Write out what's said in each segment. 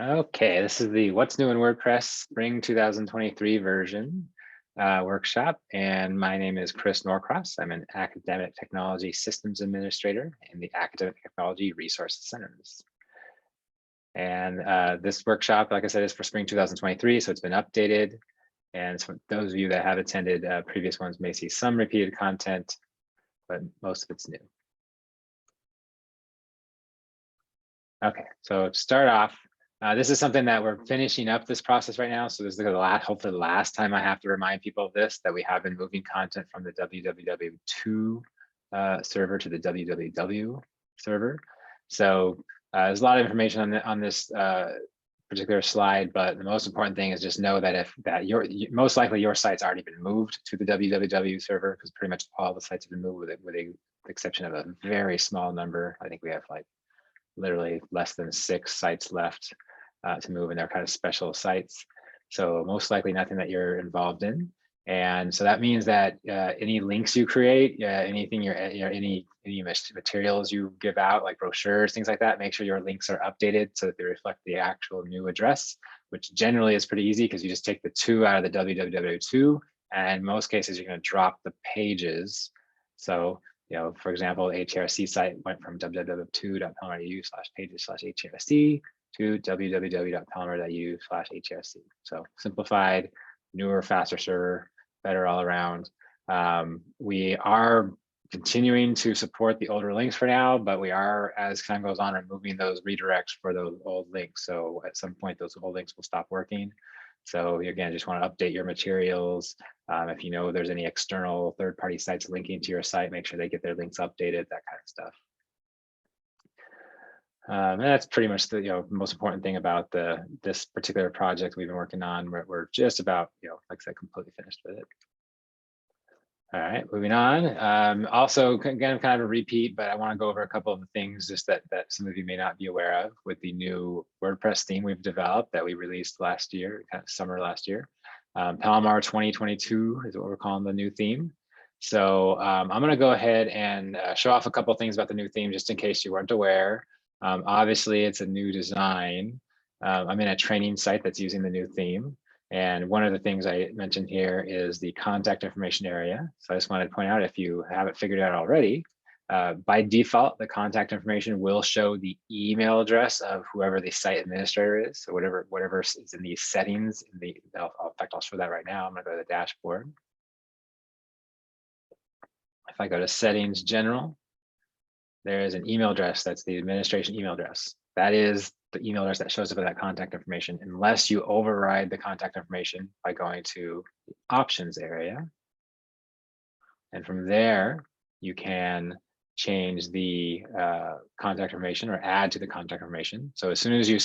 Okay, this is the What's New in WordPress Spring 2023 version workshop. And my name is Chris Norcross. I'm an Academic Technology Systems Administrator in the Academic Technology Resource Centers. And this workshop, like I said, is for Spring 2023, so it's been updated. And so those of you that have attended previous ones may see some repeated content, but most of it's new. Okay, so to start off, this is something that we're finishing up this process right now. So this is hopefully the last time I have to remind people of this, that we have been moving content from the www2 server to the www server. So there's a lot of information on this particular slide, but the most important thing is just know that most likely your site's already been moved to the www server, because pretty much all the sites have been moved with the exception of a very small number. I think we have like literally less than 6 sites left to move, and they're kind of special sites. So most likely nothing that you're involved in. And so that means that any links you create, anything any materials you give out, like brochures, things like that, make sure your links are updated so that they reflect the actual new address, which generally is pretty easy because you just take the 2 out of the www2, and in most cases you're going to drop the pages. So for example, HRC site went from www.palomar.eu/pages/HRC to www.palomar.eu/HRC. So simplified, newer, faster server, better all around. We are continuing to support the older links for now, but we are, as time goes on, removing those redirects for those old links. So at some point, those old links will stop working. So again, just want to update your materials. If you know there's any external third-party sites linking to your site, make sure they get their links updated, that kind of stuff. And that's pretty much the most important thing about this particular project we've been working on. We're just about, like I said, completely finished with it. All right, moving on. Also, again, kind of a repeat, but I want to go over a couple of the things just that some of you may not be aware of with the new WordPress theme we've developed that we released last year, kind of summer last year. Palomar 2022 is what we're calling the new theme. So I'm going to go ahead and show off a couple of things about the new theme, just in case you weren't aware. Obviously, it's a new design. I'm in a training site that's using the new theme. And one of the things I mentioned here is the contact information area. So I just wanted to point out, if you haven't figured it out already, by default, the contact information will show the email address of whoever the site administrator is. So whatever is in these settings, in fact, I'll show that right now. I'm going to go to the dashboard. If I go to settings general, there is an email address. That's the administration email address. That is the email address that shows up in that contact information, unless you override the contact information by going to the options area. And from there, you can change the contact information or add to the contact information. So as soon as you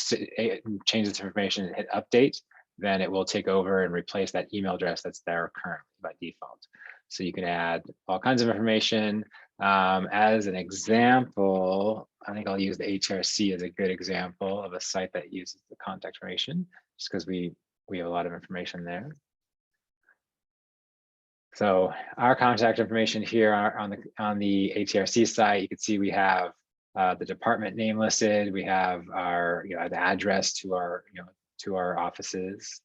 change this information and hit update, then it will take over and replace that email address that's there currently by default. So you can add all kinds of information. As an example, I think I'll use the HRC as a good example of a site that uses the contact information, just because we have a lot of information there. So our contact information here on the HRC site, you can see we have the department name listed. We have our the address to our offices.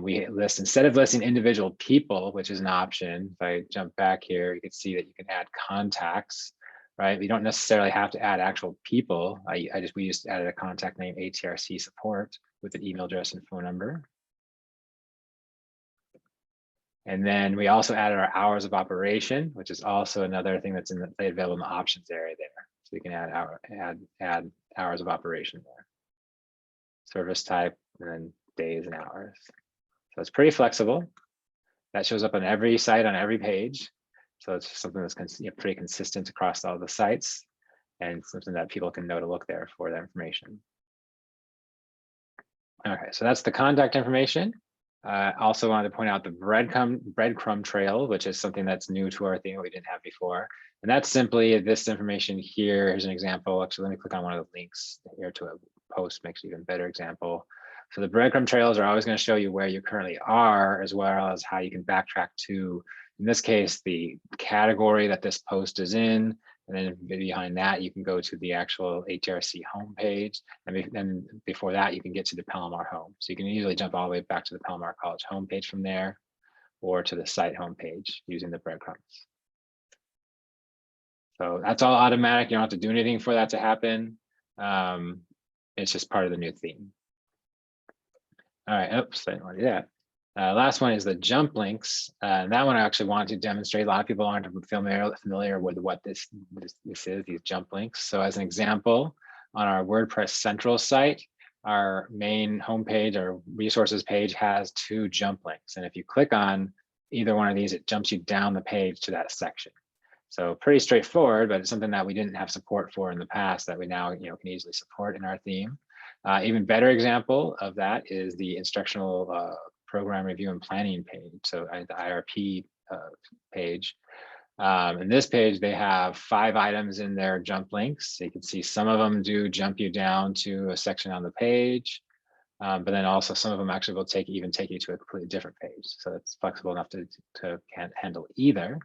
We list, instead of listing individual people, which is an option, if I jump back here, you can see that you can add contacts, right? We don't necessarily have to add actual people. We just added a contact name, HRC support, with an email address and phone number. And then we also added our hours of operation, which is also another thing that's available in the options area there. So you can add hours of operation there. Service type, and then days and hours. So it's pretty flexible. That shows up on every site, on every page. So it's something that's pretty consistent across all the sites, and something that people can know to look there for that information. Okay, so that's the contact information. Also wanted to point out the breadcrumb trail, which is something that's new to our theme that we didn't have before. And that's simply this information here. Here's an example. Actually, let me click on one of the links here to a post, makes it even better example. So the breadcrumb trails are always going to show you where you currently are, as well as how you can backtrack to, in this case, the category that this post is in, And then behind that, you can go to the actual HRC homepage. And then before that, you can get to the Palomar home. So you can easily jump all the way back to the Palomar College homepage from there, or to the site homepage using the breadcrumbs. So that's all automatic. You don't have to do anything for that to happen. It's just part of the new theme. All right, oops, I didn't want to do that. Last one is the jump links. And that one I actually wanted to demonstrate. A lot of people aren't familiar with what this is, these jump links. So as an example, on our WordPress Central site, our main homepage or resources page has 2 jump links. And if you click on either one of these, it jumps you down the page to that section. So pretty straightforward, but it's something that we didn't have support for in the past that we now can easily support in our theme. Even better example of that is the instructional program review and planning page. So the IRP page. In this page, they have 5 items in their jump links. So you can see some of them do jump you down to a section on the page. But then also some of them actually will even take you to a completely different page. So it's flexible enough to handle either.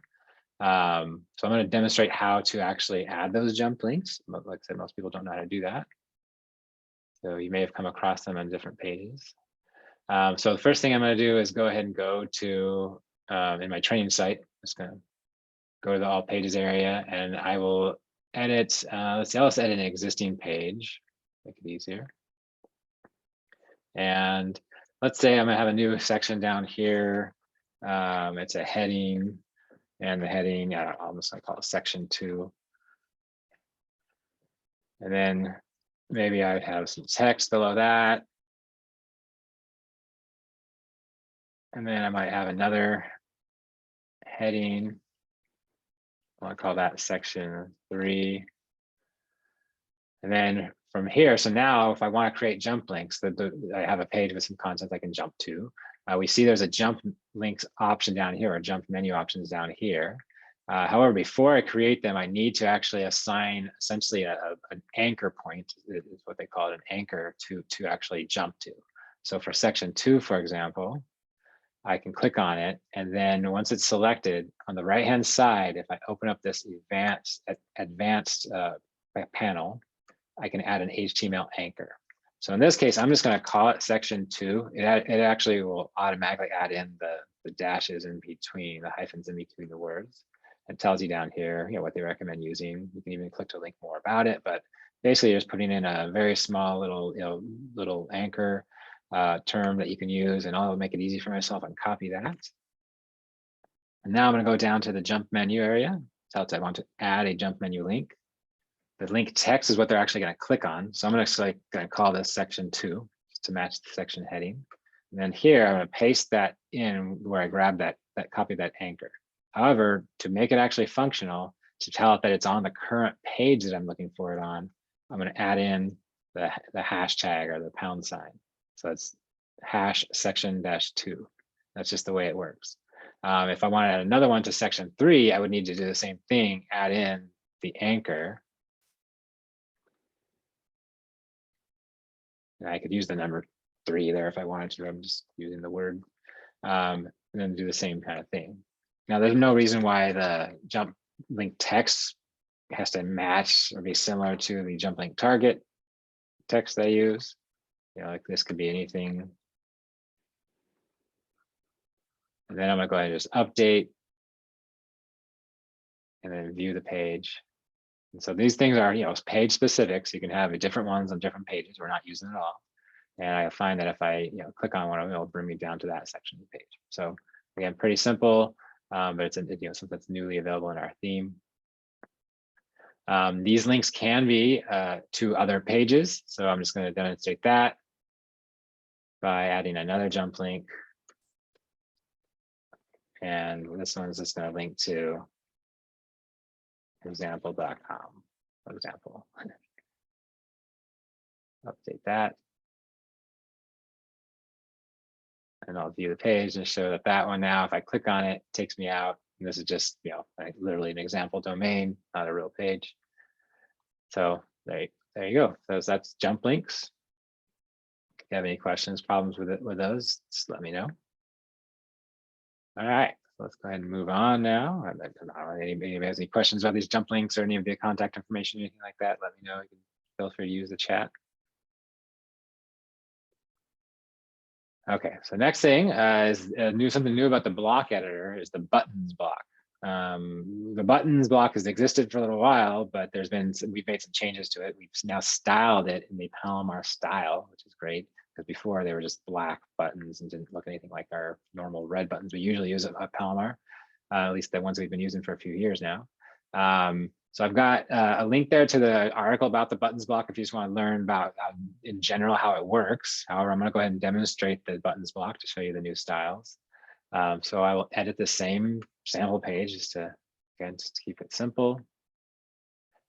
So I'm going to demonstrate how to actually add those jump links. Like I said, most people don't know how to do that. So you may have come across them on different pages. So the first thing I'm going to do is go ahead and go to, in my training site, I'm just going to go to the all pages area, and I will edit, let's edit an existing page, make it easier. And let's say I'm going to have a new section down here. It's a heading. And the heading, I'm just going to call it section 2. And then maybe I'd have some text below that. And then I might have another heading. I want to call that section 3. And then from here, so now if I want to create jump links, I have a page with some content I can jump to. We see there's a jump links option down here, or jump menu options down here. However, before I create them, I need to actually assign essentially an anchor point, is what they call it, an anchor to actually jump to. So for section 2, for example, I can click on it, and then once it's selected, on the right-hand side, if I open up this advanced panel, I can add an HTML anchor. So in this case, I'm just going to call it section 2. It actually will automatically add in the dashes in between, the hyphens in between the words. It tells you down here, what they recommend using. You can even click to link more about it, but basically you're just putting in a very small little anchor term that you can use, and I'll make it easy for myself and copy that. And now I'm going to go down to the jump menu area. So I want to add a jump menu link. The link text is what they're actually going to click on. So I'm going to call this section 2 just to match the section heading. And then here I'm going to paste that in where I grab that copy that anchor. However, to make it actually functional, to tell it that it's on the current page that I'm looking for it on, I'm going to add in the hashtag or the pound sign. So it's hash section -2. That's just the way it works. If I want to add another one to section 3, I would need to do the same thing, add in the anchor. And I could use the number 3 there if I wanted to. I'm just using the word, and then do the same kind of thing. Now, there's no reason why the jump link text has to match or be similar to the jump link target text I use. Like this could be anything. And then I'm going to go ahead and just update and then view the page. And so these things are, page specific. So you can have different ones on different pages. We're not using it all. And I find that if I click on one of them, it'll bring me down to that section of the page. So again, pretty simple, but it's something that's newly available in our theme. These links can be to other pages. So I'm just going to demonstrate that by adding another jump link. And this one's just going to link to example.com, for example. Update that. And I'll view the page and show that one now, if I click on it, it takes me out. And this is just, literally an example domain, not a real page. So there you go. So that's jump links. If you have any questions, problems with those, just let me know. All right, let's go ahead and move on now. I don't know, anybody has any questions about these jump links or any of the contact information, anything like that, let me know. You can feel free to use the chat. Okay, so next thing is something new about the block editor is the buttons block. The buttons block has existed for a little while, but we've made some changes to it. We've now styled it in the Palomar style, which is great, because before they were just black buttons and didn't look anything like our normal red buttons we usually use at Palomar, at least the ones we've been using for a few years now. So I've got a link there to the article about the buttons block if you just want to learn about in general how it works. However, I'm going to go ahead and demonstrate the buttons block to show you the new styles. So I will edit the same sample page just to keep it simple.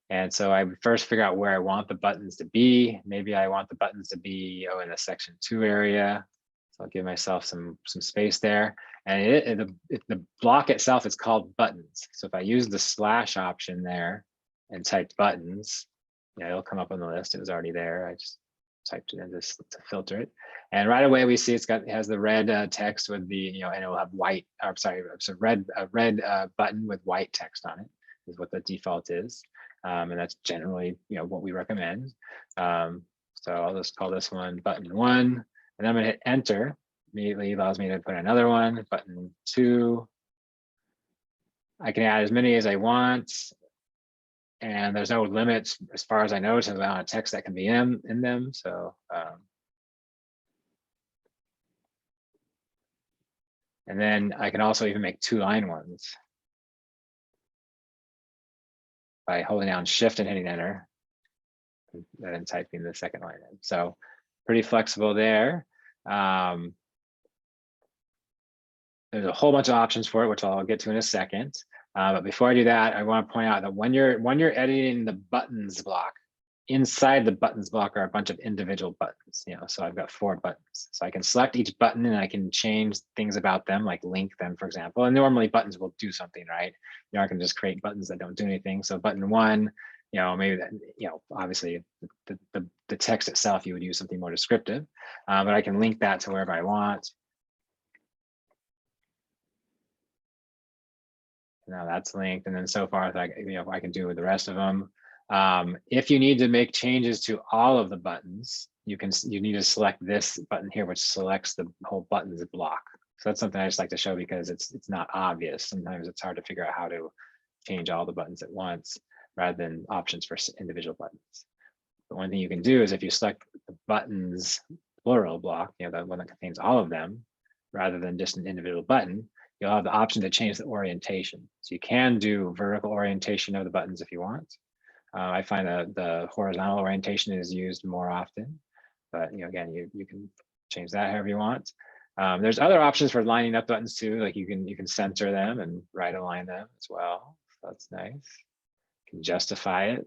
And so I would first figure out where I want the buttons to be. Maybe I want the buttons to be in the section 2 area. So I'll give myself some space there. And the block itself is called buttons. So if I use the slash option there and typed buttons, it'll come up on the list. It was already there. I just typed it in just to filter it. And right away we see it has the red text with the, and it will have white, or sorry, it's a red button with white text on it is what the default is. And that's generally, what we recommend. So I'll just call this one button 1. And I'm going to hit enter. Immediately allows me to put another one, button 2. I can add as many as I want. And there's no limits as far as I know to the amount of text that can be in them. So, and then I can also even make 2-line ones by holding down Shift and hitting enter and then typing the second line in. So pretty flexible there. There's a whole bunch of options for it, which I'll get to in a second. But before I do that, I want to point out that when you're editing the buttons block, inside the buttons block are a bunch of individual buttons. So I've got 4 buttons. So I can select each button and I can change things about them, like link them, for example. And normally buttons will do something, right? I can just create buttons that don't do anything. So button 1, maybe that, obviously the text itself, you would use something more descriptive, but I can link that to wherever I want. Now that's linked, and then so far, I can do with the rest of them. If you need to make changes to all of the buttons, you need to select this button here, which selects the whole buttons block. So that's something I just like to show because it's not obvious. Sometimes it's hard to figure out how to change all the buttons at once rather than options for individual buttons. But one thing you can do is if you select the buttons plural block, the one that contains all of them, rather than just an individual button, you'll have the option to change the orientation. So you can do vertical orientation of the buttons if you want. I find that the horizontal orientation is used more often, but again, you can change that however you want. There's other options for lining up buttons too, like you can center them and right align them as well. So that's nice. You can justify it.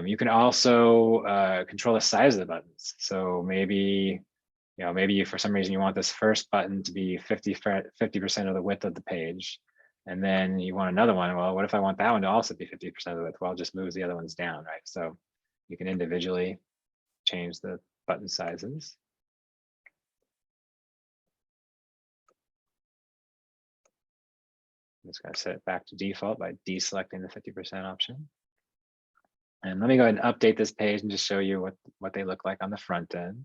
You can also control the size of the buttons. So maybe maybe for some reason you want this first button to be 50% of the width of the page, and then you want another one. Well, what if I want that one to also be 50% of the width? Well, it just moves the other ones down, right? So you can individually change the button sizes. I'm just going to set it back to default by deselecting the 50% option. And let me go ahead and update this page and just show you what they look like on the front end.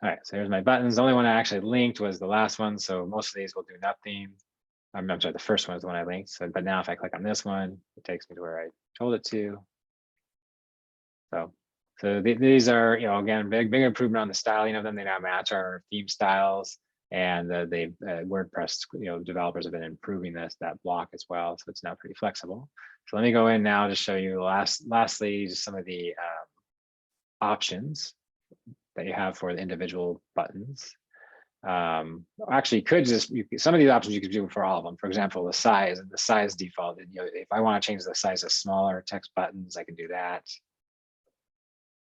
All right, so here's my buttons. The only one I actually linked was the last one. So most of these will do nothing. I'm sorry, the first one is the one I linked. So, but now if I click on this one, it takes me to where I told it to. So these are, again, big improvement on the styling of them. They now match our theme styles, and WordPress, developers have been improving that block as well. So it's now pretty flexible. So let me go in now to show you lastly, just some of the options that you have for the individual buttons. Actually, some of these options you could do for all of them. For example, the size default. If I want to change the size of smaller text buttons, I can do that.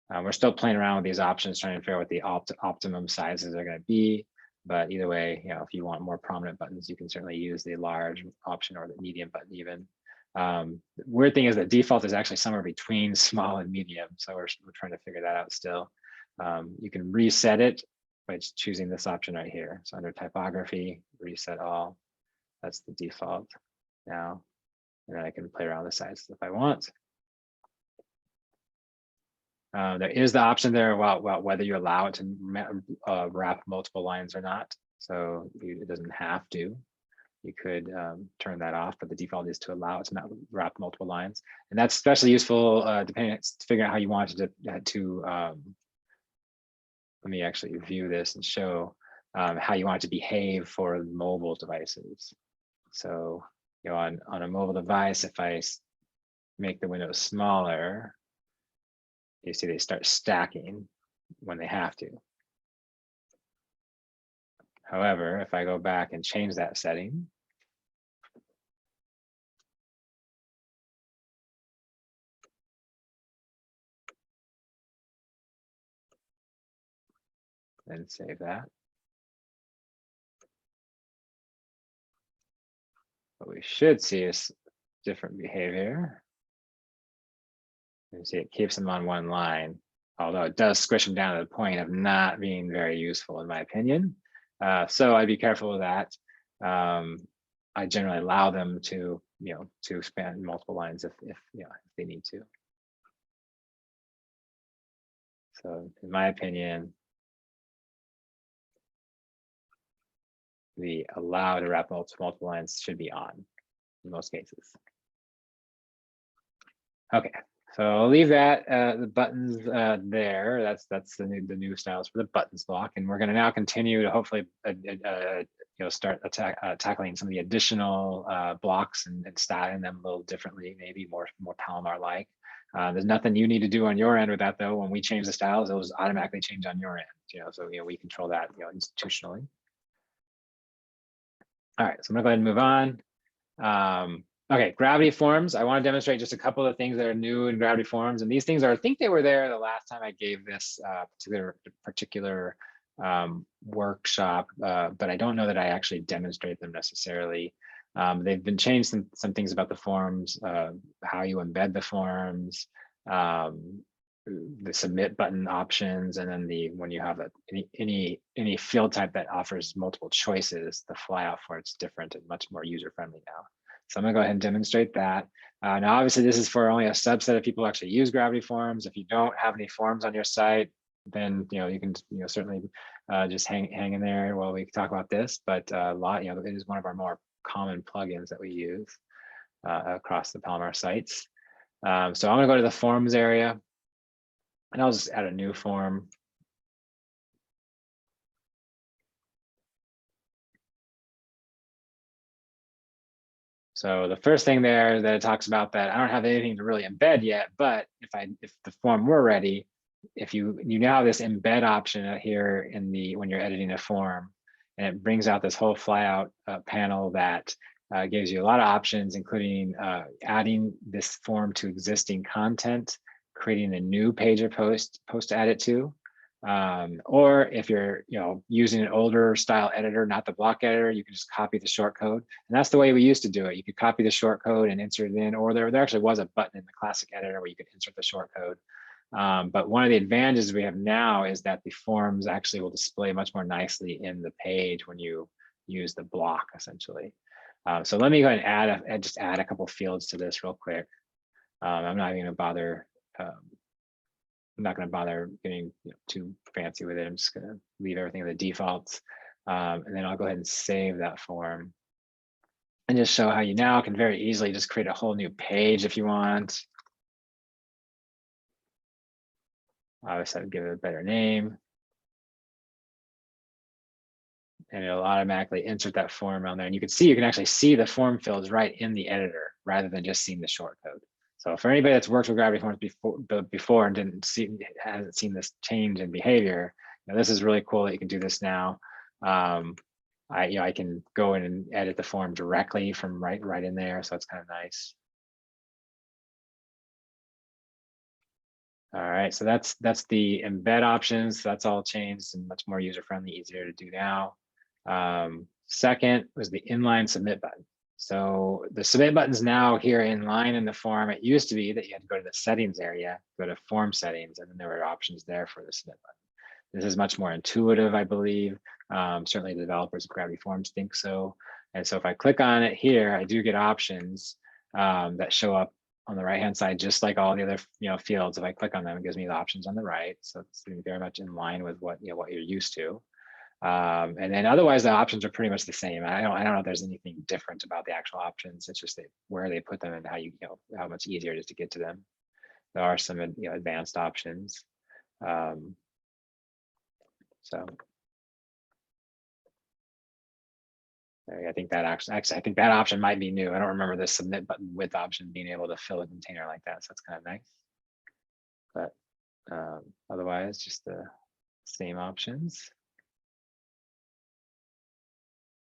We're still playing around with these options, trying to figure out what the optimum sizes are going to be. But either way, if you want more prominent buttons, you can certainly use the large option or the medium button even. The weird thing is that default is actually somewhere between small and medium. So we're trying to figure that out still. You can reset it by choosing this option right here. So under typography, reset all. That's the default now. And then I can play around with the sizes if I want. There is the option there about whether you allow it to wrap multiple lines or not. So it doesn't have to. You could turn that off, but the default is to allow it to not wrap multiple lines. And that's especially useful depending to figure out how you want it to let me actually view this and show how you want it to behave for mobile devices. So, you know, on a mobile device, if I make the windows smaller, you see they start stacking when they have to. However, if I go back and change that setting, and save that, what we should see is different behavior. You see it keeps them on one line, although it does squish them down to the point of not being very useful in my opinion. So I'd be careful with that. I generally allow them to, you know, to expand multiple lines if you know, if they need to. So in my opinion, the allow to wrap multiple lines should be on in most cases. Okay, so I'll leave that the buttons there. That's the new styles for the buttons block, and we're going to now continue to hopefully you know, start tackling some of the additional blocks and styling them a little differently, maybe more Palomar like. There's nothing you need to do on your end with that though. When we change the styles, those automatically change on your end. You know, so you know we control that, you know, institutionally. All right, so I'm gonna go ahead and move on. Okay, gravity forms. I want to demonstrate just a couple of things that are new in gravity forms, and these things are, I think they were there the last time I gave this particular workshop, but I don't know that I actually demonstrate them necessarily. They've been changed some things about the forms, how you embed the forms, the submit button options, and then when you have any field type that offers multiple choices, the flyout for it's different and much more user friendly now. So I'm gonna go ahead and demonstrate that. Now, obviously, this is for only a subset of people who actually use gravity forms. If you don't have any forms on your site, then you know you can certainly just hang in there while we talk about this. But a lot, you know, it is one of our more common plugins that we use across the Palomar sites. So I'm gonna go to the forms area, and I'll just add a new form. So the first thing there that it talks about that I don't have anything to really embed yet, but if the form were ready, if you now have this embed option here in when you're editing a form, and it brings out this whole flyout panel that gives you a lot of options, including adding this form to existing content, creating a new page or post to add it to. Or if you're using an older style editor, not the block editor, you can just copy the short code. And that's the way we used to do it. You could copy the short code and insert it in, or there actually was a button in the classic editor where you could insert the short code. But one of the advantages we have now is that the forms actually will display much more nicely in the page when you use the block essentially. So let me go ahead and just add a couple fields to this real quick. I'm not even gonna bother I'm not going to bother getting too fancy with it. I'm just going to leave everything at the defaults. And then I'll go ahead and save that form and just show how you now can very easily just create a whole new page if you want. Obviously, I'd give it a better name. And it'll automatically insert that form on there. And you can actually see the form fields right in the editor rather than just seeing the short code. So for anybody that's worked with gravity forms before and hasn't seen this change in behavior, this is really cool that you can do this now. I can go in and edit the form directly from right in there, so it's kind of nice. All right, so that's the embed options. So that's all changed and much more user friendly, easier to do now. Second was the inline submit button. So the submit button's now here in line in the form. It used to be that you had to go to the settings area, go to form settings, and then there were options there for the submit button. This is much more intuitive, I believe. Certainly the developers of Gravity Forms think so. And so if I click on it here, I do get options that show up on the right-hand side, just like all the other fields. If I click on them, it gives me the options on the right. So it's very much in line with what what you're used to. And then otherwise, the options are pretty much the same. I don't know if there's anything different about the actual options. It's just where they put them and how how much easier it is to get to them. There are some advanced options. So I think that actually, I think that option might be new. I don't remember the submit button with option being able to fill a container like that. So that's kind of nice. But otherwise, just the same options.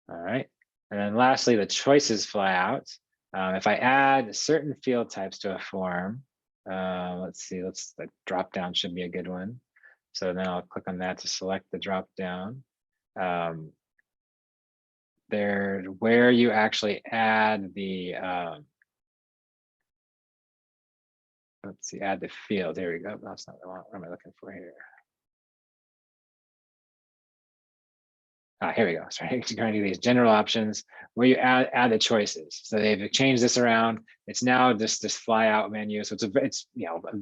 All right. And then lastly, the choices fly out. If I add certain field types to a form, let's see, the drop down should be a good one. So then I'll click on that to select the drop down. There, where you actually add the, let's see, add the field. There we go. That's not what am I looking for here? Here we go. Sorry, going to these general options where you add the choices. So they've changed this around. It's now this fly out menu. So it's a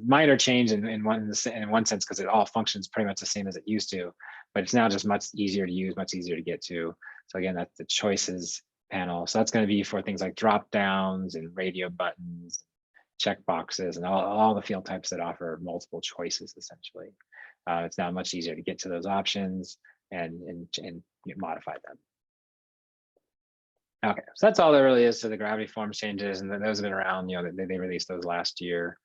minor change in one sense because it all functions pretty much the same as it used to, but it's now just much easier to use, much easier to get to. So again, that's the choices panel. So that's going to be for things like drop downs and radio buttons, check boxes, and all the field types that offer multiple choices. Essentially, it's now much easier to get to those options and modify them. Okay, so that's all there really is to the Gravity Forms changes, and those have been around. They released those last year,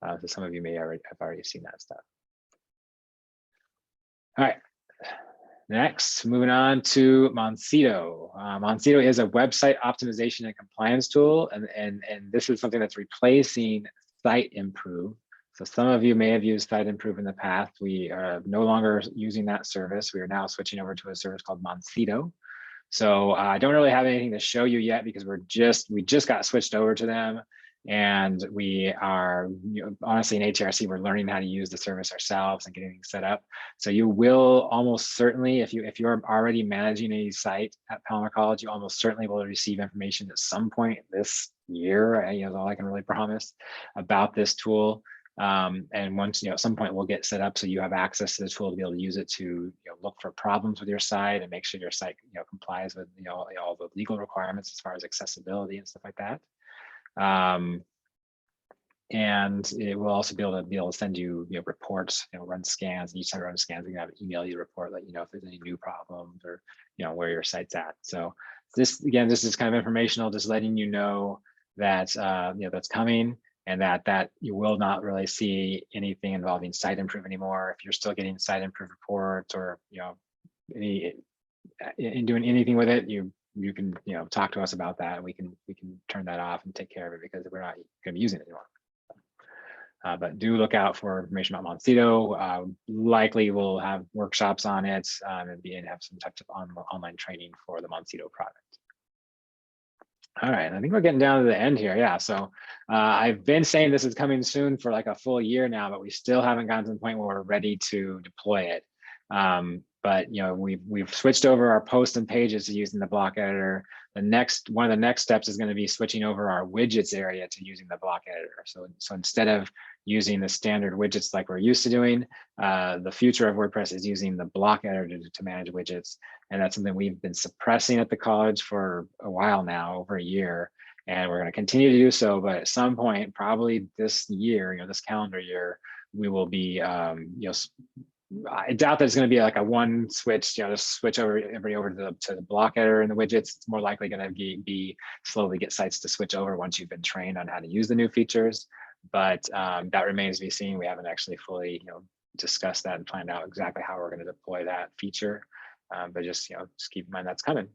so some of you may have already seen that stuff. All right, next, moving on to Moncito. Moncito is a website optimization and compliance tool, and this is something that's replacing Site Improve. So some of you may have used Site Improve in the past. We are no longer using that service. We are now switching over to a service called Moncito. So I don't really have anything to show you yet because we just got switched over to them, and we are honestly in HRC we're learning how to use the service ourselves and getting things set up. So you will almost certainly, if you're already managing a site at Palomar College, you almost certainly will receive information at some point this year. That's all I can really promise about this tool. And once at some point we'll get set up so you have access to the tool to be able to use it to look for problems with your site and make sure your site complies with all the legal requirements as far as accessibility and stuff like that. And it will also be able to send you reports, run scans. And each time you run scans, we can have an email you report, let you know if there's any new problems or where your site's at. So this is kind of informational, just letting you know that that's coming. And that you will not really see anything involving Site Improve anymore. If you're still getting Site Improve reports or in doing anything with it, you can talk to us about that. We can turn that off and take care of it because we're not going to be using it anymore. But do look out for information about Moncito. Likely we'll have workshops on it and have some types of online training for the Moncito product. All right, I think we're getting down to the end here. Yeah, so I've been saying this is coming soon for like a full year now, but we still haven't gotten to the point where we're ready to deploy it. But we've switched over our posts and pages to using the block editor. One of the next steps is going to be switching over our widgets area to using the block editor. So instead of using the standard widgets like we're used to doing, the future of WordPress is using the block editor to manage widgets. And that's something we've been suppressing at the college for a while now, over a year. And we're going to continue to do so. But at some point, probably this year, this calendar year, we will be, I doubt that it's going to be like a one switch, just switch over to the block editor and the widgets. It's more likely going to be slowly get sites to switch over once you've been trained on how to use the new features. But that remains to be seen. We haven't actually fully, discussed that and planned out exactly how we're going to deploy that feature. But just keep in mind that's coming.